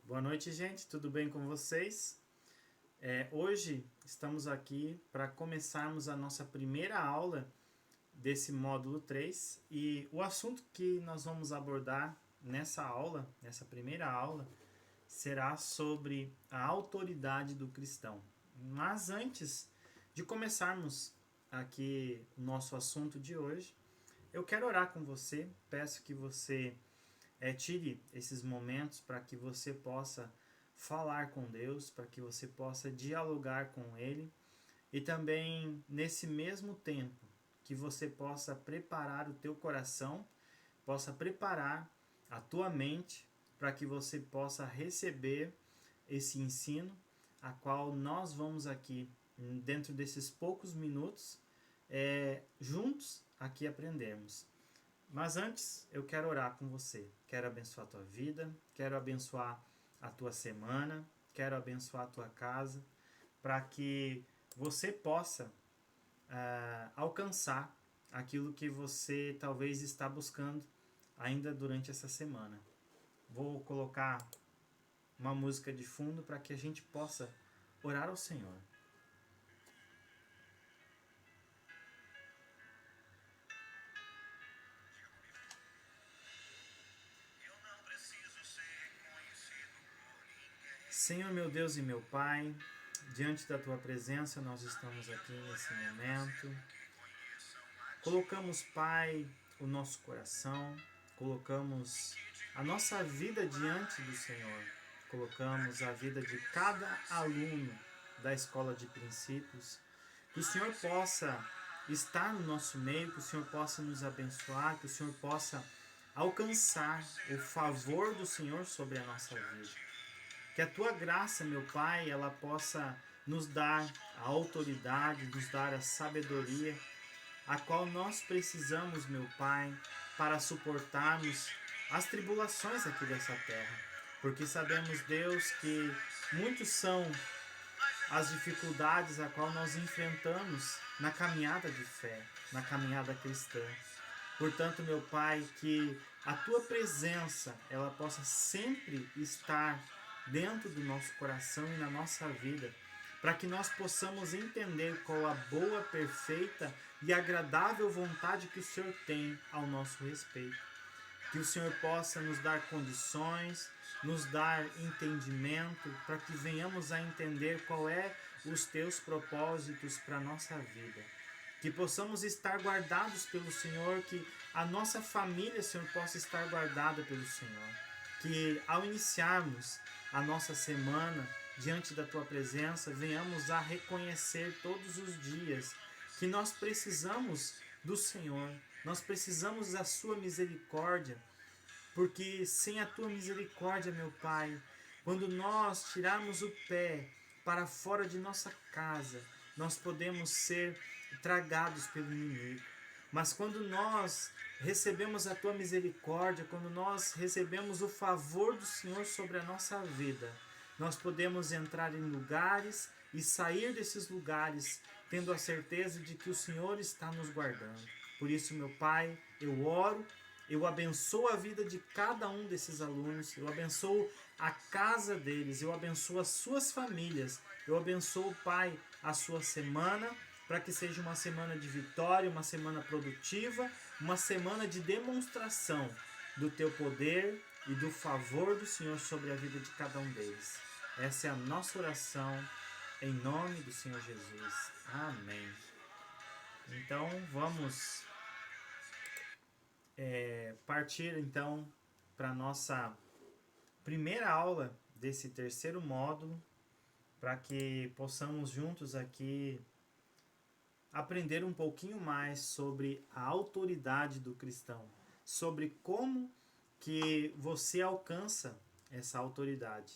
Boa noite, gente. Tudo bem com vocês? Hoje estamos aqui para começarmos a nossa primeira aula desse módulo 3 e o assunto que nós vamos abordar nessa aula, nessa primeira aula, será sobre a autoridade do cristão. Mas antes de começarmos aqui o nosso assunto de hoje, eu quero orar com você. Peço que você tire esses momentos para que você possa falar com Deus, para que você possa dialogar com Ele e também nesse mesmo tempo que você possa preparar o teu coração, possa preparar a tua mente para que você possa receber esse ensino, a qual nós vamos aqui dentro desses poucos minutos juntos aqui aprendermos. Mas antes, eu quero orar com você. Quero abençoar a tua vida, quero abençoar a tua semana, quero abençoar a tua casa, para que você possa alcançar aquilo que você talvez está buscando ainda durante essa semana. Vou colocar uma música de fundo para que a gente possa orar ao Senhor. Senhor, meu Deus e meu Pai, diante da Tua presença nós estamos aqui nesse momento. Colocamos, Pai, o nosso coração, colocamos a nossa vida diante do Senhor. Colocamos a vida de cada aluno da Escola de Princípios. Que o Senhor possa estar no nosso meio, que o Senhor possa nos abençoar, que o Senhor possa alcançar o favor do Senhor sobre a nossa vida. Que a Tua graça, meu Pai, ela possa nos dar a autoridade, nos dar a sabedoria, a qual nós precisamos, meu Pai, para suportarmos as tribulações aqui dessa terra. Porque sabemos, Deus, que muitos são as dificuldades a qual nós enfrentamos na caminhada de fé, na caminhada cristã. Portanto, meu Pai, que a Tua presença ela possa sempre estar dentro do nosso coração e na nossa vida, para que nós possamos entender qual a boa, perfeita e agradável vontade que o Senhor tem ao nosso respeito. Que o Senhor possa nos dar condições, nos dar entendimento, para que venhamos a entender qual é os Teus propósitos para a nossa vida. Que possamos estar guardados pelo Senhor, que a nossa família, Senhor, possa estar guardada pelo Senhor. Que ao iniciarmos a nossa semana diante da Tua presença, venhamos a reconhecer todos os dias que nós precisamos do Senhor, nós precisamos da Sua misericórdia, porque sem a Tua misericórdia, meu Pai, quando nós tirarmos o pé para fora de nossa casa, nós podemos ser tragados pelo inimigo. Mas quando nós recebemos a Tua misericórdia, quando nós recebemos o favor do Senhor sobre a nossa vida, nós podemos entrar em lugares e sair desses lugares tendo a certeza de que o Senhor está nos guardando. Por isso, meu Pai, eu oro, eu abençoo a vida de cada um desses alunos, eu abençoo a casa deles, eu abençoo as suas famílias, eu abençoo, Pai, a sua semana, para que seja uma semana de vitória, uma semana produtiva, uma semana de demonstração do Teu poder e do favor do Senhor sobre a vida de cada um deles. Essa é a nossa oração, em nome do Senhor Jesus. Amém. Então, vamos partir então para a nossa primeira aula desse terceiro módulo, para que possamos juntos aqui aprender um pouquinho mais sobre a autoridade do cristão, sobre como que você alcança essa autoridade.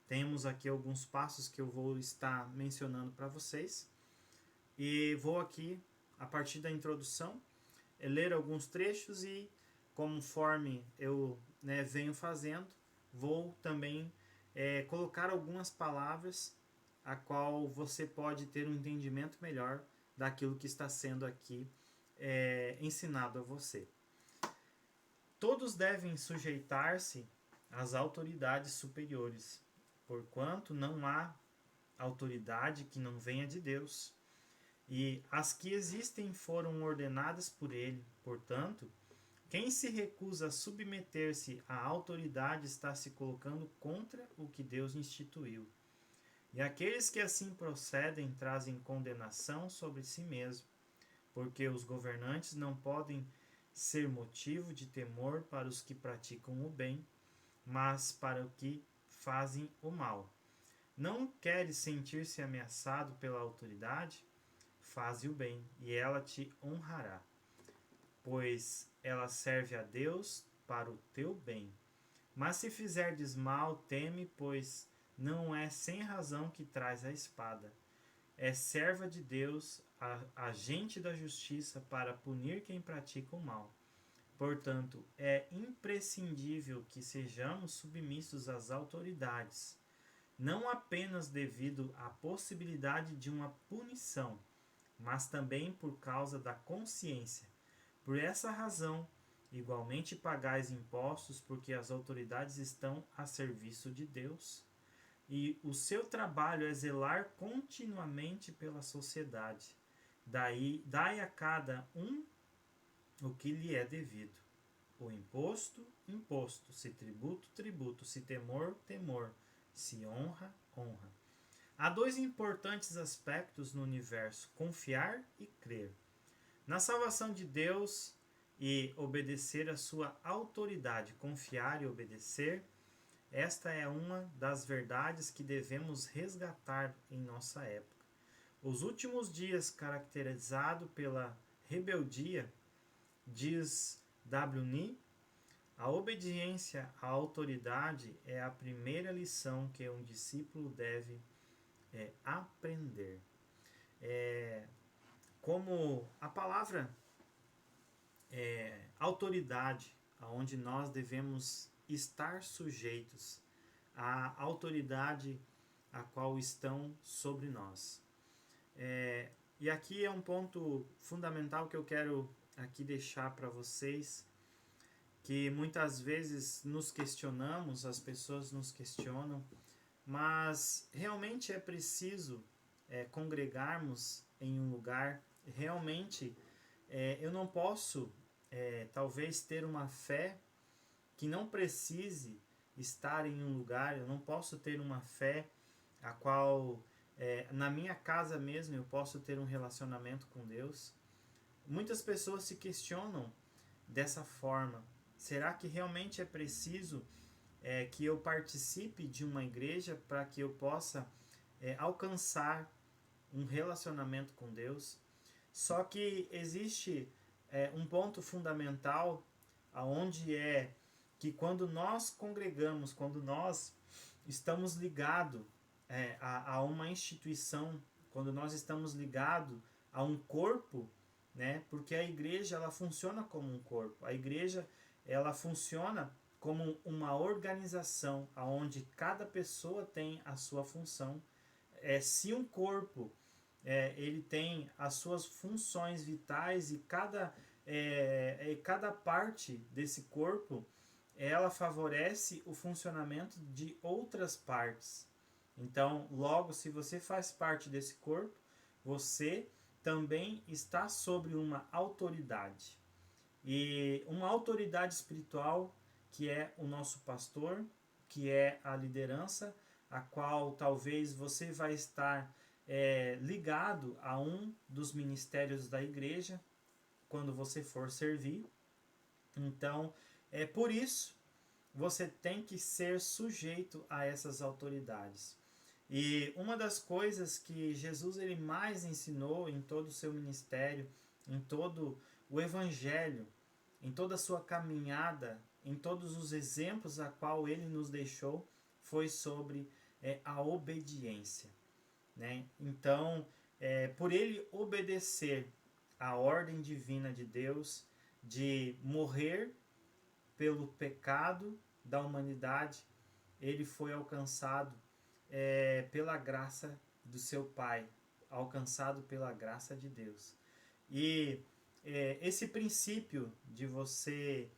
Temos aqui alguns passos que eu vou estar mencionando para vocês e vou aqui, a partir da introdução, ler alguns trechos e conforme eu venho fazendo, vou também colocar algumas palavras a qual você pode ter um entendimento melhor daquilo que está sendo aqui ensinado a você. Todos devem sujeitar-se às autoridades superiores, porquanto não há autoridade que não venha de Deus. E as que existem foram ordenadas por ele. Portanto, quem se recusa a submeter-se à autoridade está se colocando contra o que Deus instituiu. E aqueles que assim procedem trazem condenação sobre si mesmo, porque os governantes não podem ser motivo de temor para os que praticam o bem, mas para os que fazem o mal. Não queres sentir-se ameaçado pela autoridade? Faze o bem, e ela te honrará, pois ela serve a Deus para o teu bem. Mas se fizerdes mal, teme, pois não é sem razão que traz a espada. É serva de Deus, agente da justiça para punir quem pratica o mal. Portanto, é imprescindível que sejamos submissos às autoridades, não apenas devido à possibilidade de uma punição, mas também por causa da consciência. Por essa razão, igualmente pagais impostos, porque as autoridades estão a serviço de Deus, e o seu trabalho é zelar continuamente pela sociedade. Dai a cada um o que lhe é devido. O imposto, imposto. Se tributo, tributo. Se temor, temor. Se honra, honra. Há dois importantes aspectos no universo: confiar e crer. Na salvação de Deus e obedecer à sua autoridade, confiar e obedecer, esta é uma das verdades que devemos resgatar em nossa época. Os últimos dias, caracterizado pela rebeldia, diz W. Ni, a obediência à autoridade é a primeira lição que um discípulo deve aprender. Como a palavra autoridade, aonde nós devemos estar sujeitos à autoridade a qual estão sobre nós. E aqui é um ponto fundamental que eu quero aqui deixar para vocês, que muitas vezes nos questionamos, as pessoas nos questionam, mas realmente é preciso congregarmos em um lugar. Realmente eu não posso talvez ter uma fé que não precise estar em um lugar. Eu não posso ter uma fé a qual na minha casa mesmo eu posso ter um relacionamento com Deus. Muitas pessoas se questionam dessa forma: será que realmente é preciso que eu participe de uma igreja para que eu possa alcançar um relacionamento com Deus? Só que existe um ponto fundamental, aonde é que quando nós congregamos, quando nós estamos ligados a uma instituição, quando nós estamos ligados a um corpo, né? Porque a igreja ela funciona como um corpo. A igreja ela funciona como uma organização, onde cada pessoa tem a sua função. Se um corpo ele tem as suas funções vitais, e cada parte desse corpo ela favorece o funcionamento de outras partes. Então, logo, se você faz parte desse corpo, você também está sobre uma autoridade. E uma autoridade espiritual, que é o nosso pastor, que é a liderança, a qual talvez você vai estar ligado a um dos ministérios da igreja quando você for servir. Então, por isso, você tem que ser sujeito a essas autoridades. E uma das coisas que Jesus ele mais ensinou em todo o seu ministério, em todo o evangelho, em toda a sua caminhada, em todos os exemplos a qual ele nos deixou, foi sobre a obediência, né? Então, por ele obedecer à ordem divina de Deus de morrer pelo pecado da humanidade, ele foi alcançado pela graça do seu Pai, alcançado pela graça de Deus. E esse princípio de você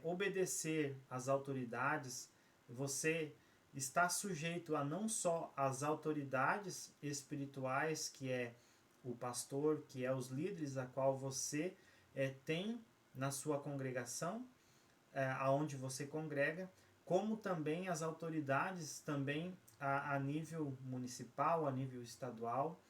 obedecer às autoridades você está sujeito a não só as autoridades espirituais, que é o pastor, que é os líderes a qual você tem na sua congregação, aonde você congrega, como também as autoridades também a nível municipal, a nível estadual,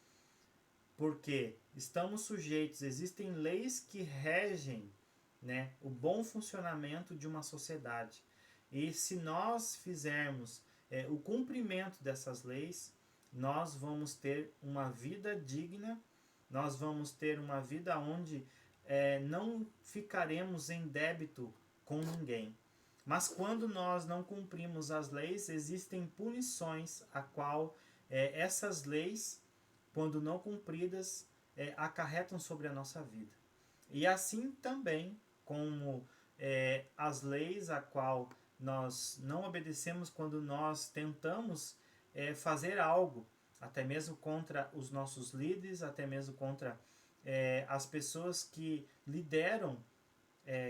porque estamos sujeitos, existem leis que regem, né, o bom funcionamento de uma sociedade. E se nós fizermos o cumprimento dessas leis, nós vamos ter uma vida digna, nós vamos ter uma vida onde não ficaremos em débito com ninguém. Mas quando nós não cumprimos as leis, existem punições a qual essas leis, quando não cumpridas, acarretam sobre a nossa vida. E assim também como as leis a qual nós não obedecemos quando nós tentamos fazer algo, até mesmo contra os nossos líderes, até mesmo contra as pessoas que lideram,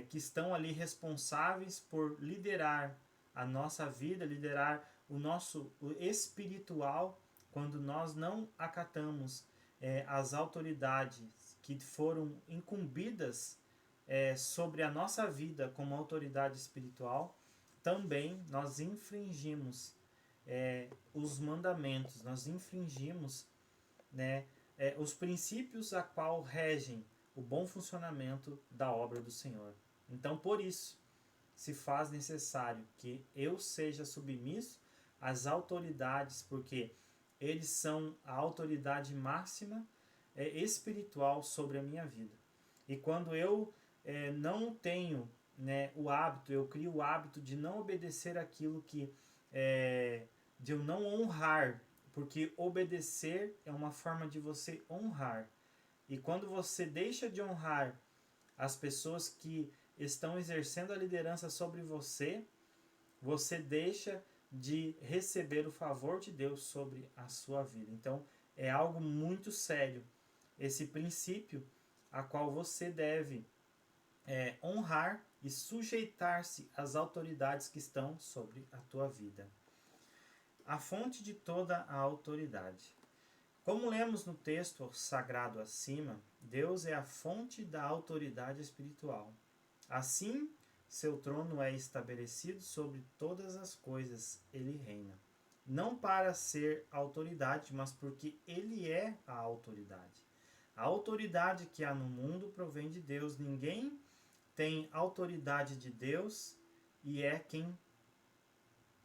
que estão ali responsáveis por liderar a nossa vida, liderar o nosso espiritual, quando nós não acatamos as autoridades que foram incumbidas sobre a nossa vida como autoridade espiritual, também nós infringimos os mandamentos, nós infringimos, né, os princípios a qual regem o bom funcionamento da obra do Senhor. Então, por isso, se faz necessário que eu seja submisso às autoridades, porque eles são a autoridade máxima espiritual sobre a minha vida. E quando eu não tenho, né, o hábito, eu crio o hábito de não obedecer aquilo que de eu não honrar, porque obedecer é uma forma de você honrar. E quando você deixa de honrar as pessoas que estão exercendo a liderança sobre você, você deixa de receber o favor de Deus sobre a sua vida. Então, é algo muito sério esse princípio a qual você deve honrar e sujeitar-se às autoridades que estão sobre a tua vida. A fonte de toda a autoridade. Como lemos no texto sagrado acima, Deus é a fonte da autoridade espiritual. Assim, seu trono é estabelecido sobre todas as coisas, ele reina. Não para ser autoridade, mas porque ele é a autoridade. A autoridade que há no mundo provém de Deus. Ninguém tem autoridade de Deus e é quem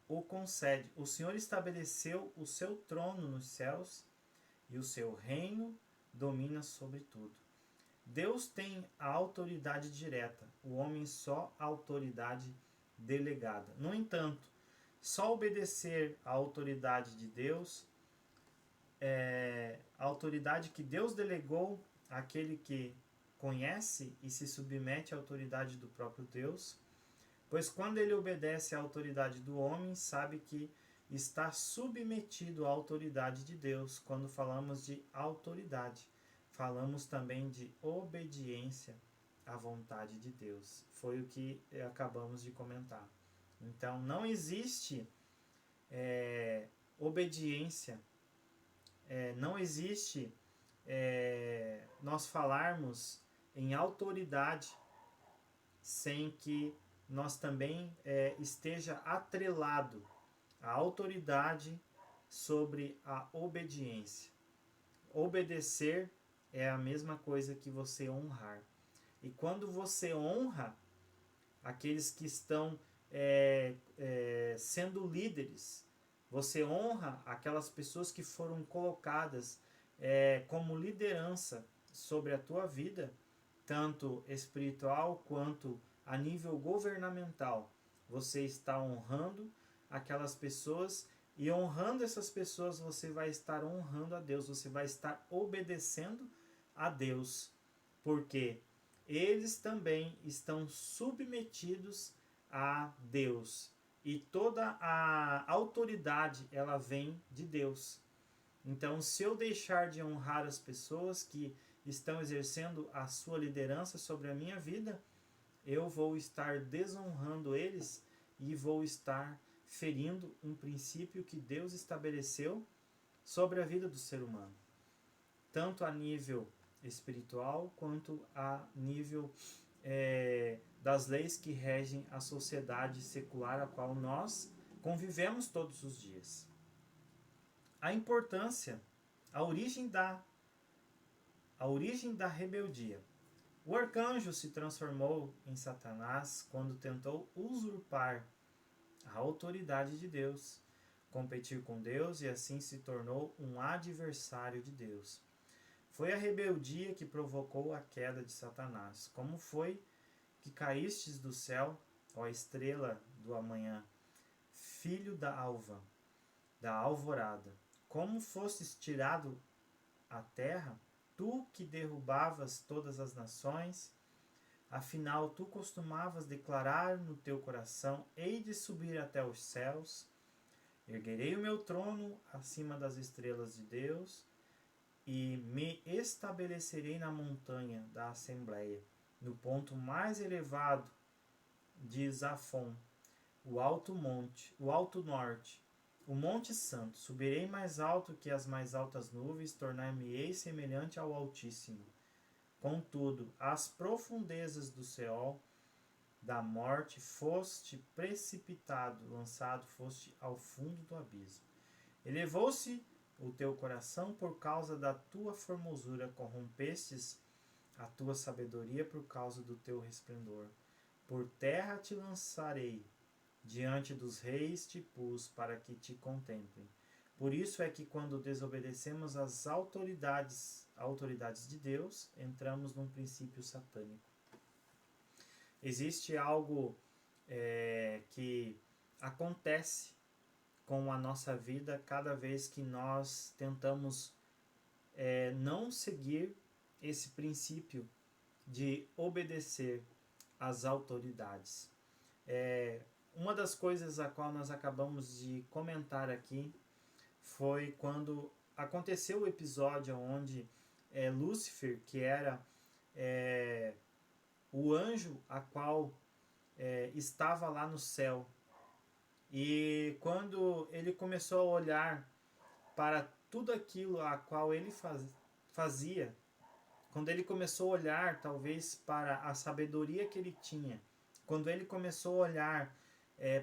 o concede. O Senhor estabeleceu o seu trono nos céus e o seu reino domina sobre tudo. Deus tem a autoridade direta, o homem só a autoridade delegada. No entanto, só obedecer à autoridade de Deus, a autoridade que Deus delegou àquele que conhece e se submete à autoridade do próprio Deus, pois quando ele obedece à autoridade do homem, sabe que está submetido à autoridade de Deus. Quando falamos de autoridade, falamos também de obediência à vontade de Deus. Foi o que acabamos de comentar. Então, não existe obediência, não existe nós falarmos em autoridade sem que nós também esteja atrelado a autoridade sobre a obediência. Obedecer é a mesma coisa que você honrar. E quando você honra aqueles que estão sendo líderes, você honra aquelas pessoas que foram colocadas como liderança sobre a tua vida, tanto espiritual quanto a nível governamental. Você está honrando aquelas pessoas, e honrando essas pessoas você vai estar honrando a Deus, você vai estar obedecendo a Deus, porque eles também estão submetidos a Deus, e toda a autoridade ela vem de Deus. Então, se eu deixar de honrar as pessoas que estão exercendo a sua liderança sobre a minha vida, eu vou estar desonrando eles e vou estar ferindo um princípio que Deus estabeleceu sobre a vida do ser humano, tanto a nível espiritual quanto a nível das leis que regem a sociedade secular a qual nós convivemos todos os dias. A importância, a origem da rebeldia. O arcanjo se transformou em Satanás quando tentou usurpar a autoridade de Deus, competir com Deus e assim se tornou um adversário de Deus. Foi a rebeldia que provocou a queda de Satanás. Como foi que caístes do céu, ó estrela do amanhã, filho da alva, da alvorada? Como fostes tirado à terra, tu que derrubavas todas as nações? Afinal, tu costumavas declarar no teu coração: hei de subir até os céus, erguerei o meu trono acima das estrelas de Deus, e me estabelecerei na montanha da Assembleia, no ponto mais elevado de Zafon, o alto norte, o Monte Santo. Subirei mais alto que as mais altas nuvens, tornar-me-ei semelhante ao Altíssimo. Contudo, às profundezas do Seol, da morte, foste precipitado, lançado foste ao fundo do abismo. Elevou-se o teu coração por causa da tua formosura, corrompestes a tua sabedoria por causa do teu resplendor. Por terra te lançarei, diante dos reis te pus para que te contemplem. Por isso é que quando desobedecemos às autoridades de Deus, entramos num princípio satânico. Existe algo que acontece com a nossa vida cada vez que nós tentamos não seguir esse princípio de obedecer às autoridades. Uma das coisas a qual nós acabamos de comentar aqui foi quando aconteceu o episódio onde Lúcifer, que era o anjo a qual estava lá no céu, e quando ele começou a olhar para tudo aquilo a qual ele fazia, quando ele começou a olhar talvez para a sabedoria que ele tinha, quando ele começou a olhar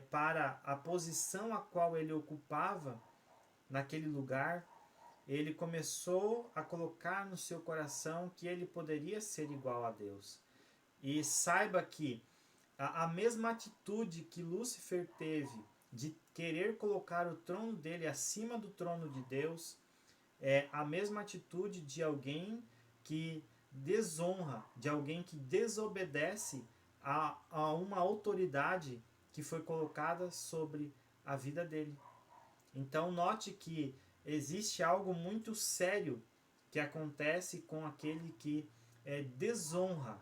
para a posição a qual ele ocupava naquele lugar, ele começou a colocar no seu coração que ele poderia ser igual a Deus. E saiba que a mesma atitude que Lúcifer teve de querer colocar o trono dele acima do trono de Deus é a mesma atitude de alguém que desonra, de alguém que desobedece a uma autoridade que foi colocada sobre a vida dele. Então note que existe algo muito sério que acontece com aquele que desonra,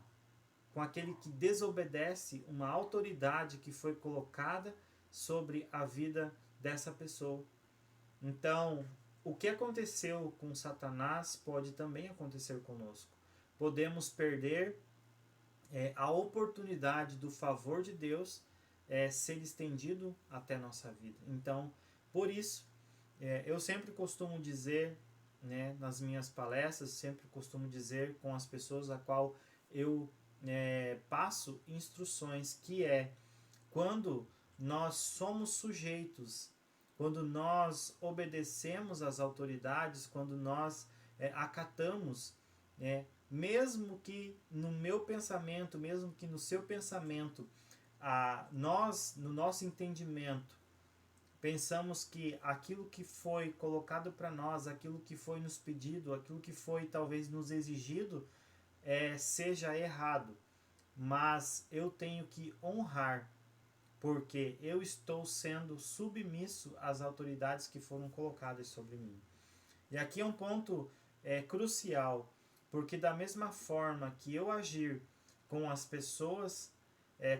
com aquele que desobedece uma autoridade que foi colocada sobre a vida dessa pessoa. Então, o que aconteceu com Satanás pode também acontecer conosco. Podemos perder a oportunidade do favor de Deus ser estendido até nossa vida. Então, por isso, eu sempre costumo dizer, nas minhas palestras, sempre costumo dizer com as pessoas a qual eu passo instruções, que quando nós somos sujeitos, quando nós obedecemos às autoridades, quando nós acatamos, mesmo que no meu pensamento, mesmo que no seu pensamento, nós, no nosso entendimento, pensamos que aquilo que foi colocado para nós, aquilo que foi nos pedido, aquilo que foi talvez nos exigido, seja errado. Mas eu tenho que honrar, porque eu estou sendo submisso às autoridades que foram colocadas sobre mim. E aqui é um ponto crucial, porque da mesma forma que eu agir com as pessoas,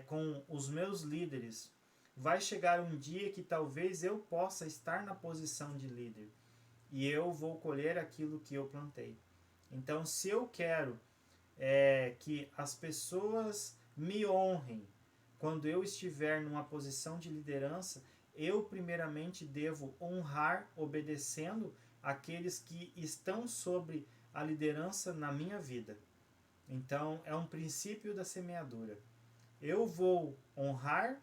com os meus líderes, vai chegar um dia que talvez eu possa estar na posição de líder e eu vou colher aquilo que eu plantei. Então, se eu quero que as pessoas me honrem quando eu estiver numa posição de liderança, eu primeiramente devo honrar obedecendo aqueles que estão sobre a liderança na minha vida. Então, é um princípio da semeadura. Eu vou honrar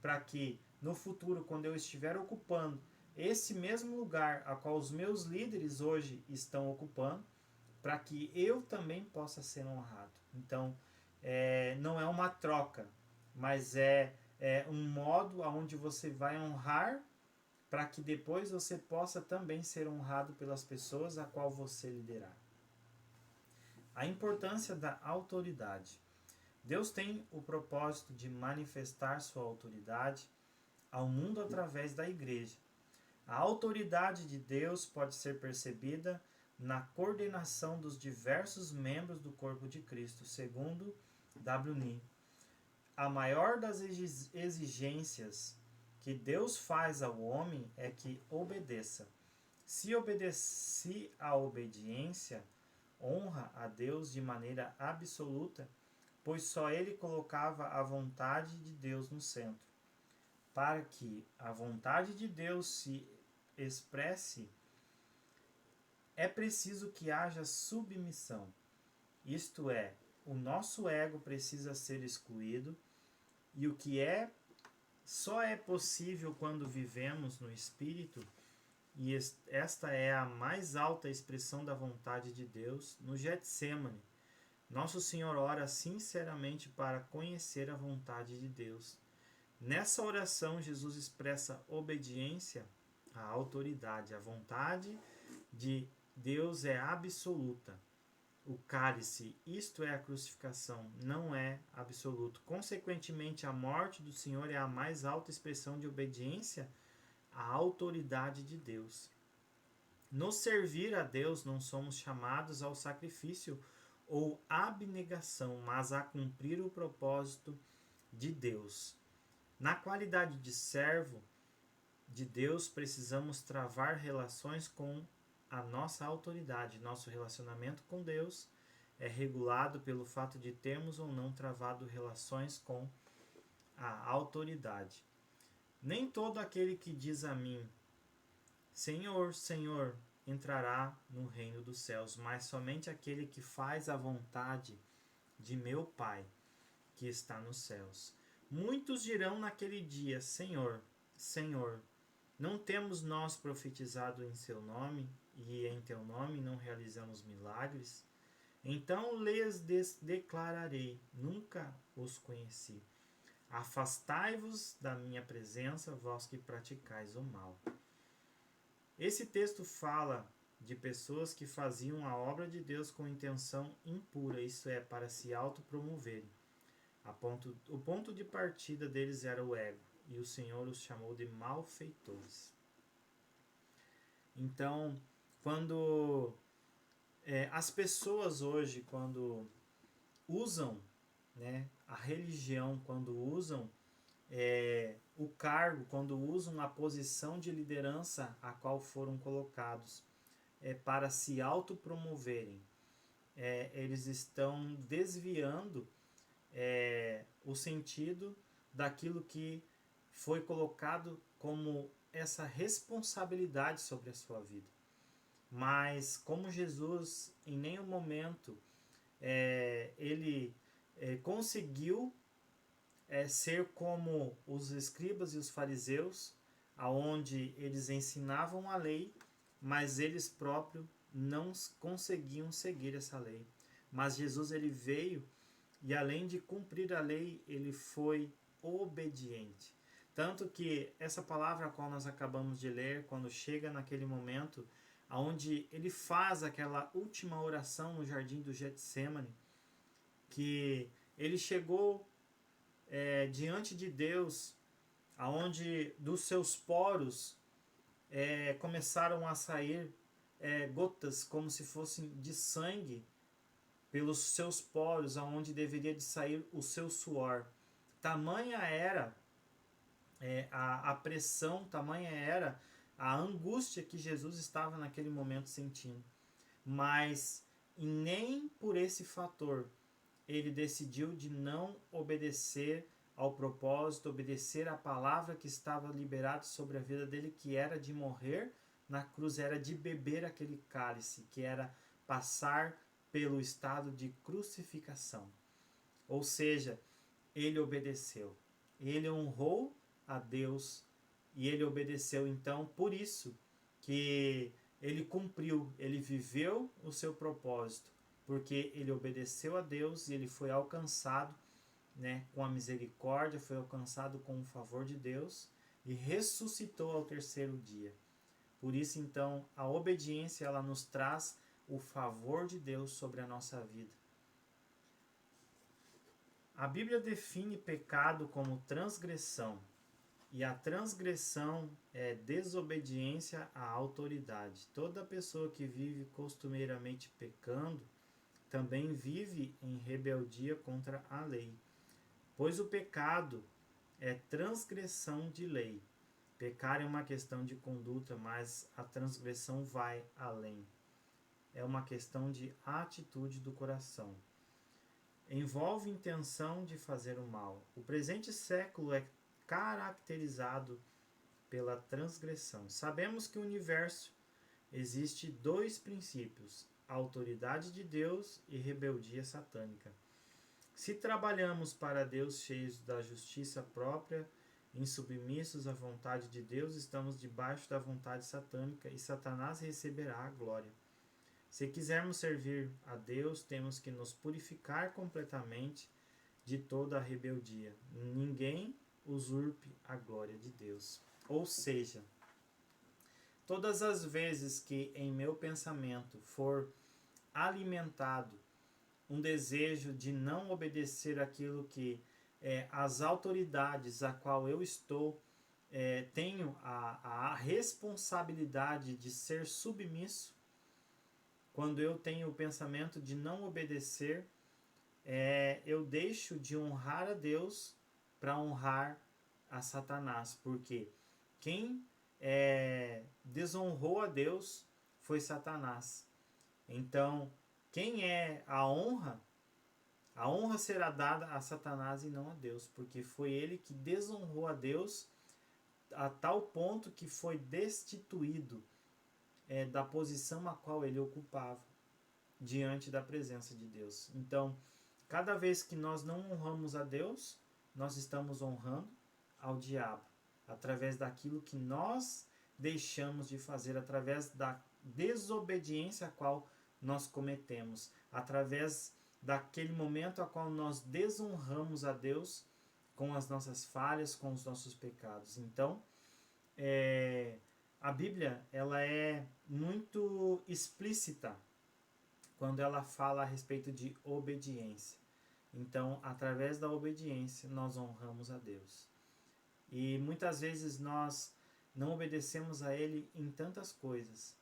para que no futuro, quando eu estiver ocupando esse mesmo lugar a qual os meus líderes hoje estão ocupando, para que eu também possa ser honrado. Então, não é uma troca, mas é um modo onde você vai honrar para que depois você possa também ser honrado pelas pessoas a qual você liderar. A importância da autoridade. Deus tem o propósito de manifestar sua autoridade ao mundo através da igreja. A autoridade de Deus pode ser percebida na coordenação dos diversos membros do corpo de Cristo, segundo W. Ni. A maior das exigências que Deus faz ao homem é que obedeça. Se a obediência honra a Deus de maneira absoluta, pois só ele colocava a vontade de Deus no centro. Para que a vontade de Deus se expresse, é preciso que haja submissão. Isto é, o nosso ego precisa ser excluído, e o que só é possível quando vivemos no Espírito, e esta é a mais alta expressão da vontade de Deus. No Getsêmani, Nosso Senhor ora sinceramente para conhecer a vontade de Deus. Nessa oração, Jesus expressa obediência à autoridade. A vontade de Deus é absoluta. O cálice, isto é a crucificação, não é absoluto. Consequentemente, a morte do Senhor é a mais alta expressão de obediência à autoridade de Deus. No servir a Deus, não somos chamados ao sacrifício ou abnegação, mas a cumprir o propósito de Deus. Na qualidade de servo de Deus, precisamos travar relações com a nossa autoridade. Nosso relacionamento com Deus é regulado pelo fato de termos ou não travado relações com a autoridade. Nem todo aquele que diz a mim, Senhor, Senhor, entrará no reino dos céus, mas somente aquele que faz a vontade de meu Pai, que está nos céus. Muitos dirão naquele dia, Senhor, Senhor, não temos nós profetizado em seu nome, e em teu nome não realizamos milagres? Então lhes declararei, nunca os conheci. Afastai-vos da minha presença, vós que praticais o mal. Esse texto fala de pessoas que faziam a obra de Deus com intenção impura, isso é, para se autopromoverem. O ponto de partida deles era o ego, e o Senhor os chamou de malfeitores. Então, quando as pessoas hoje, quando usam a religião, quando usam o cargo, quando usam a posição de liderança a qual foram colocados para se autopromoverem, eles estão desviando o sentido daquilo que foi colocado como essa responsabilidade sobre a sua vida. Mas como Jesus em nenhum momento ele conseguiu ser como os escribas e os fariseus, aonde eles ensinavam a lei, mas eles próprios não conseguiam seguir essa lei. Mas Jesus ele veio e além de cumprir a lei, ele foi obediente. Tanto que essa palavra a qual nós acabamos de ler, quando chega naquele momento onde ele faz aquela última oração no jardim do Getsêmani, que ele chegou diante de Deus, aonde dos seus poros começaram a sair gotas como se fossem de sangue pelos seus poros, aonde deveria de sair o seu suor. Tamanha era a pressão, tamanha era a angústia que Jesus estava naquele momento sentindo. Mas nem por esse fator ele decidiu de não obedecer ao propósito, obedecer à palavra que estava liberada sobre a vida dele, que era de morrer na cruz, era de beber aquele cálice, que era passar pelo estado de crucificação. Ou seja, ele obedeceu, ele honrou a Deus e ele obedeceu. Então, por isso que ele cumpriu, ele viveu o seu propósito, porque ele obedeceu a Deus e ele foi alcançado, né, com a misericórdia, foi alcançado com o favor de Deus e ressuscitou ao terceiro dia. Por isso, então, a obediência ela nos traz o favor de Deus sobre a nossa vida. A Bíblia define pecado como transgressão, e a transgressão é desobediência à autoridade. Toda pessoa que vive costumeiramente pecando também vive em rebeldia contra a lei, pois o pecado é transgressão de lei. Pecar é uma questão de conduta, mas a transgressão vai além. É uma questão de atitude do coração. Envolve intenção de fazer o mal. O presente século é caracterizado pela transgressão. Sabemos que no universo existe dois princípios: a autoridade de Deus e rebeldia satânica. Se trabalhamos para Deus cheios da justiça própria, insubmissos à vontade de Deus, estamos debaixo da vontade satânica e Satanás receberá a glória. Se quisermos servir a Deus, temos que nos purificar completamente de toda a rebeldia. Ninguém usurpe a glória de Deus. Ou seja, todas as vezes que em meu pensamento for alimentado um desejo de não obedecer aquilo que as autoridades a qual eu estou tenho a responsabilidade de ser submisso, quando eu tenho o pensamento de não obedecer, eu deixo de honrar a Deus para honrar a Satanás, porque quem desonrou a Deus foi Satanás. Então, quem é a honra será dada a Satanás e não a Deus, porque foi ele que desonrou a Deus a tal ponto que foi destituído da posição a qual ele ocupava diante da presença de Deus. Então, cada vez que nós não honramos a Deus, nós estamos honrando ao diabo, através daquilo que nós deixamos de fazer, através da desobediência a qual nós cometemos, através daquele momento a qual nós desonramos a Deus com as nossas falhas, com os nossos pecados. Então, a Bíblia ela é muito explícita quando ela fala a respeito de obediência. Então, através da obediência, nós honramos a Deus. E muitas vezes nós não obedecemos a Ele em tantas coisas.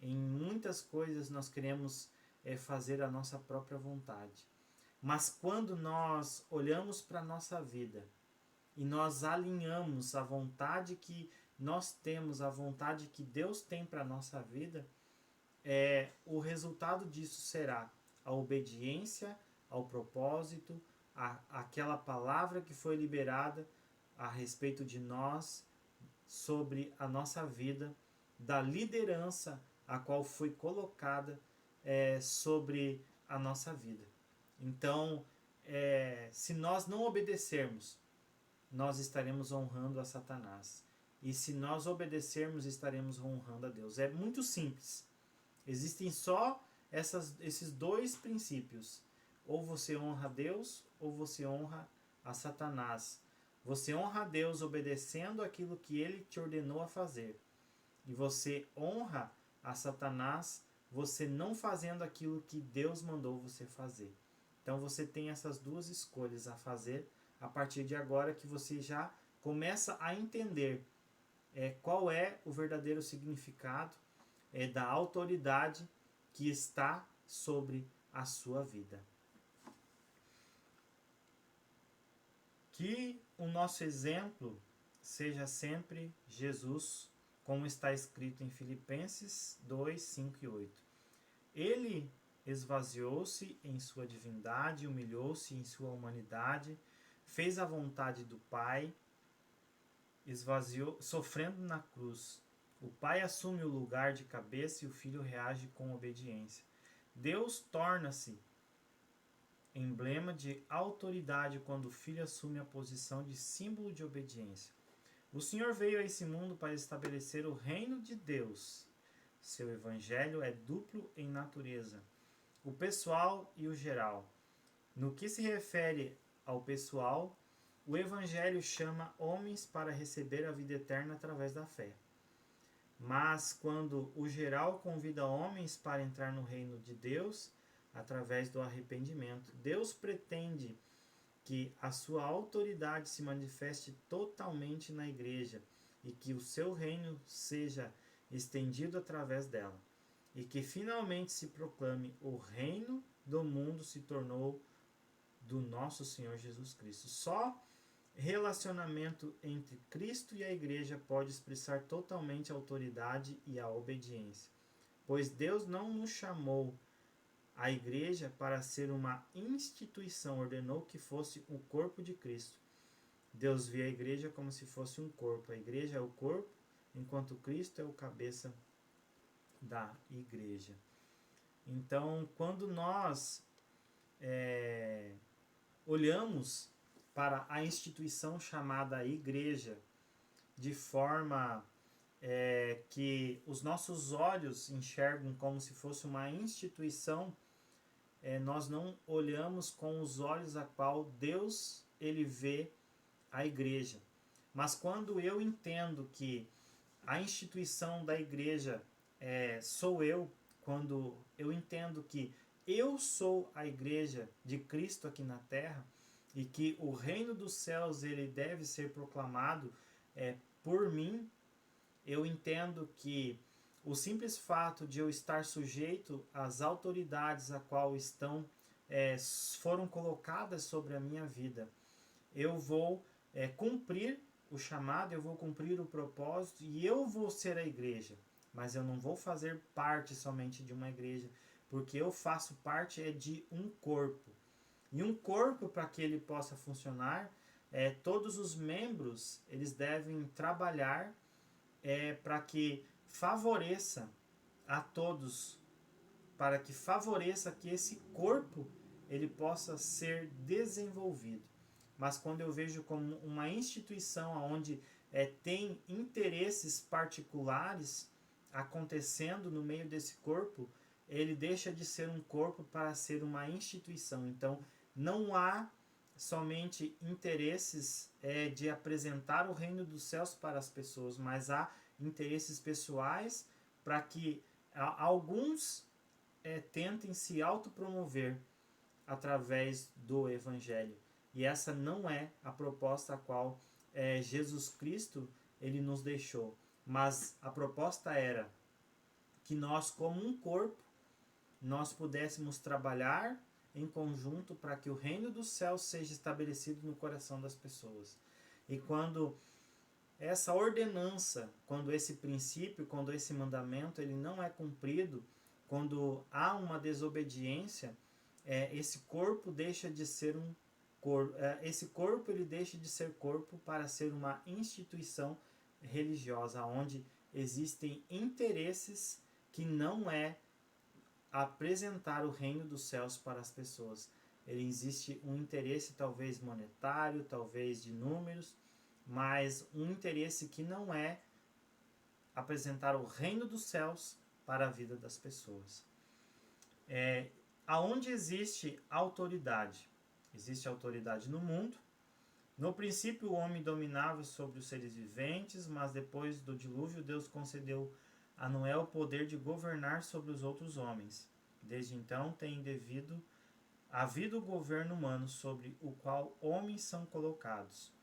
Em muitas coisas nós queremos fazer a nossa própria vontade. Mas quando nós olhamos para a nossa vida e nós alinhamos a vontade que nós temos, a vontade que Deus tem para a nossa vida, o resultado disso será a obediência ao propósito, aquela palavra que foi liberada a respeito de nós, sobre a nossa vida, da liderança a qual foi colocada sobre a nossa vida. Então, se nós não obedecermos, nós estaremos honrando a Satanás. E se nós obedecermos, estaremos honrando a Deus. É muito simples. Existem só esses dois princípios. Ou você honra a Deus, ou você honra a Satanás. Você honra a Deus obedecendo aquilo que Ele te ordenou a fazer. E você honra a Satanás você não fazendo aquilo que Deus mandou você fazer. Então você tem essas duas escolhas a fazer a partir de agora, que você já começa a entender qual é o verdadeiro significado da autoridade que está sobre a sua vida. Que o nosso exemplo seja sempre Jesus, como está escrito em Filipenses 2, 5 e 8. Ele esvaziou-se em sua divindade, humilhou-se em sua humanidade, fez a vontade do Pai, esvaziou, sofrendo na cruz. O Pai assume o lugar de cabeça e o Filho reage com obediência. Deus torna-se emblema de autoridade quando o Filho assume a posição de símbolo de obediência. O Senhor veio a esse mundo para estabelecer o reino de Deus. Seu evangelho é duplo em natureza, o pessoal e o geral. No que se refere ao pessoal, o evangelho chama homens para receber a vida eterna através da fé. Mas quando o geral convida homens para entrar no reino de Deus através do arrependimento, Deus pretende que a sua autoridade se manifeste totalmente na igreja e que o seu reino seja estendido através dela, e que finalmente se proclame: o reino do mundo se tornou do nosso Senhor Jesus Cristo. Só relacionamento entre Cristo e a igreja pode expressar totalmente a autoridade e a obediência, pois Deus não nos chamou a igreja para ser uma instituição, ordenou que fosse o corpo de Cristo. Deus vê a igreja como se fosse um corpo. A igreja é o corpo, enquanto Cristo é o cabeça da igreja. Então, quando nós olhamos para a instituição chamada igreja de forma que os nossos olhos enxergam como se fosse uma instituição, nós não olhamos com os olhos a qual Deus ele vê a igreja. Mas quando eu entendo que a instituição da igreja sou eu, quando eu entendo que eu sou a igreja de Cristo aqui na terra e que o reino dos céus ele deve ser proclamado por mim, eu entendo que o simples fato de eu estar sujeito às autoridades a qual foram colocadas sobre a minha vida, eu vou cumprir o chamado, eu vou cumprir o propósito e eu vou ser a igreja. Mas eu não vou fazer parte somente de uma igreja, porque eu faço parte de um corpo. E um corpo, para que ele possa funcionar, todos os membros eles devem trabalhar para que favoreça a todos, para que favoreça que esse corpo ele possa ser desenvolvido. Mas quando eu vejo como uma instituição onde tem interesses particulares acontecendo no meio desse corpo, ele deixa de ser um corpo para ser uma instituição. Então, não há somente interesses de apresentar o reino dos céus para as pessoas, mas há interesses pessoais para que alguns tentem se autopromover através do evangelho. E essa não é a proposta a qual Jesus Cristo ele nos deixou. Mas a proposta era que nós, como um corpo, nós pudéssemos trabalhar em conjunto para que o reino dos céus seja estabelecido no coração das pessoas. E quando essa ordenança, quando esse princípio, quando esse mandamento ele não é cumprido, quando há uma desobediência, esse corpo deixa de ser um corpo. Esse corpo ele deixa de ser corpo para ser uma instituição religiosa, onde existem interesses que não apresentar o reino dos céus para as pessoas. Existe um interesse talvez monetário, talvez de números, mas um interesse que não é apresentar o reino dos céus para a vida das pessoas. Aonde existe autoridade? Existe autoridade no mundo. No princípio o homem dominava sobre os seres viventes, mas depois do dilúvio Deus concedeu a Noé o poder de governar sobre os outros homens. Desde então tem havido o governo humano sobre o qual homens são colocados.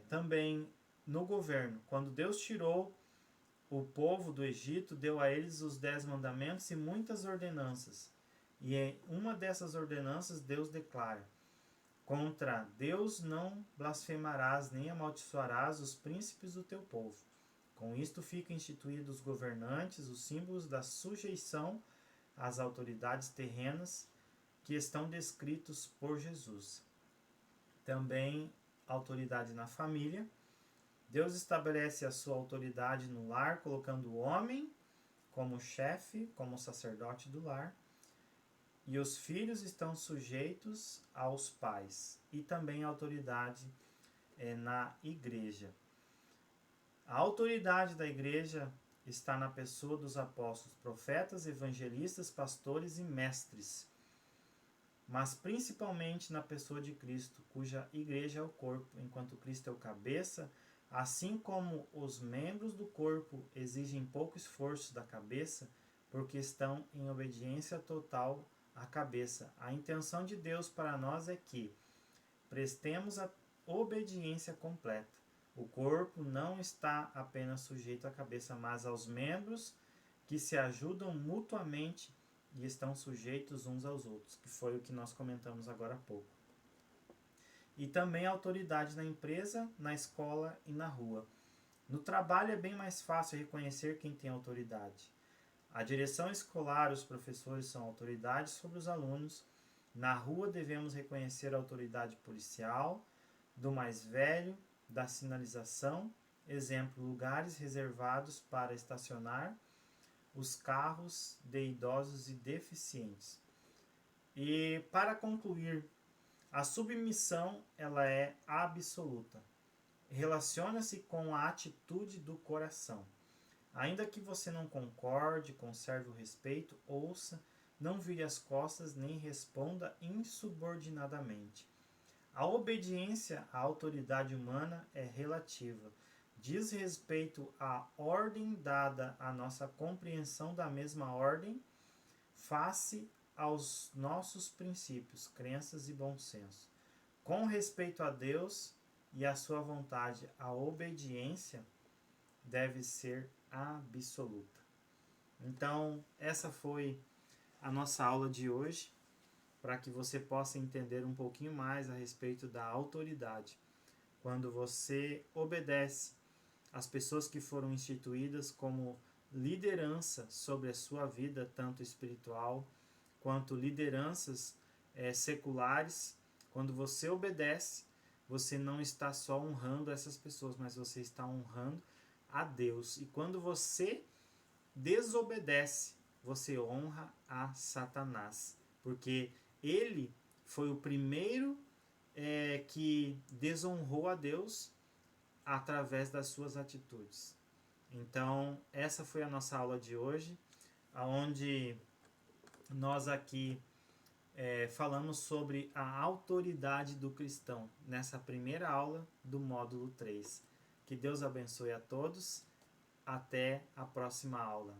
Também no governo, quando Deus tirou o povo do Egito, deu a eles os 10 mandamentos e muitas ordenanças. E em uma dessas ordenanças Deus declara: contra Deus não blasfemarás, nem amaldiçoarás os príncipes do teu povo. Com isto ficam instituídos os governantes, os símbolos da sujeição às autoridades terrenas que estão descritos por Jesus. Também autoridade na família. Deus estabelece a sua autoridade no lar, colocando o homem como chefe, como sacerdote do lar. E os filhos estão sujeitos aos pais. E também a autoridade na igreja. A autoridade da igreja está na pessoa dos apóstolos, profetas, evangelistas, pastores e mestres, mas principalmente na pessoa de Cristo, cuja igreja é o corpo, enquanto Cristo é o cabeça. Assim como os membros do corpo exigem pouco esforço da cabeça, porque estão em obediência total à cabeça. A intenção de Deus para nós é que prestemos a obediência completa. O corpo não está apenas sujeito à cabeça, mas aos membros que se ajudam mutuamente e estão sujeitos uns aos outros, que foi o que nós comentamos agora há pouco. E também a autoridade na empresa, na escola e na rua. No trabalho é bem mais fácil reconhecer quem tem autoridade. A direção escolar, os professores são autoridades sobre os alunos. Na rua devemos reconhecer a autoridade policial, do mais velho, da sinalização, exemplo, lugares reservados para estacionar os carros de idosos e deficientes. E para concluir, a submissão ela é absoluta. Relaciona-se com a atitude do coração. Ainda que você não concorde, conserve o respeito, ouça, não vire as costas nem responda insubordinadamente. A obediência à autoridade humana é relativa. Diz respeito à ordem dada à nossa compreensão da mesma ordem, face aos nossos princípios, crenças e bom senso. Com respeito a Deus e à sua vontade, a obediência deve ser absoluta. Então, essa foi a nossa aula de hoje, para que você possa entender um pouquinho mais a respeito da autoridade. Quando você obedece às pessoas que foram instituídas como liderança sobre a sua vida, tanto espiritual quanto lideranças seculares, quando você obedece, você não está só honrando essas pessoas, mas você está honrando a Deus. E quando você desobedece, você honra a Satanás, porque ele foi o primeiro que desonrou a Deus através das suas atitudes. Então, essa foi a nossa aula de hoje, onde nós aqui falamos sobre a autoridade do cristão, nessa primeira aula do módulo 3. Que Deus abençoe a todos. Até a próxima aula.